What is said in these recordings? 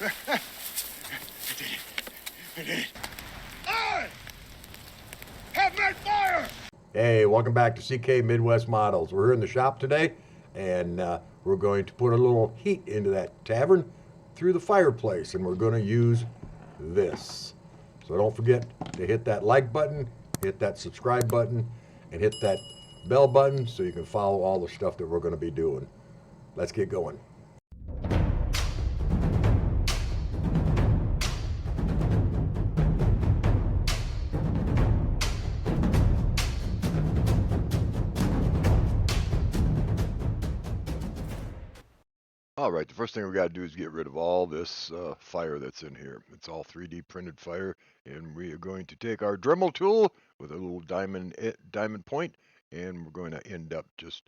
I did it. I have made fire! Hey, welcome back to CK Midwest Models. We're here in the shop today, and we're going to put a little heat into that tavern through the fireplace, and we're going to use this. So don't forget to hit that like button, hit that subscribe button, and hit that bell button so you can follow all the stuff that we're going to be doing. Let's get going. All right, the first thing we got to do is get rid of all this fire that's in here. It's all 3D printed fire, and we are going to take our Dremel tool with a little diamond point, and we're going to end up just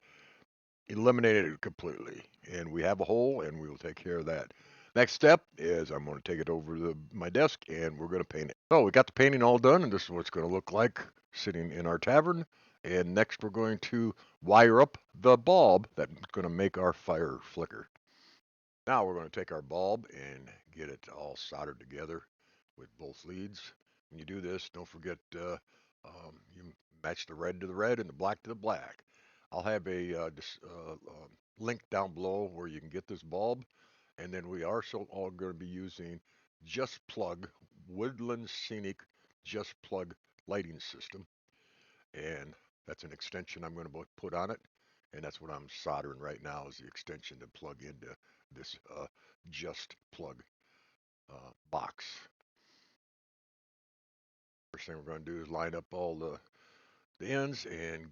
eliminating it completely. And we have a hole, and we will take care of that. Next step is I'm going to take it over to my desk, and we're going to paint it. So we got the painting all done, and this is what it's going to look like sitting in our tavern. And next we're going to wire up the bulb that's going to make our fire flicker. Now we're going to take our bulb and get it all soldered together with both leads. When you do this, don't forget you match the red to the red and the black to the black. I'll have a link down below where you can get this bulb. And then we are all going to be using Just Plug Woodland Scenic Just Plug lighting system. And that's an extension I'm going to put on it. And that's what I'm soldering right now is the extension to plug into this Just Plug box. First thing we're going to do is line up all the ends and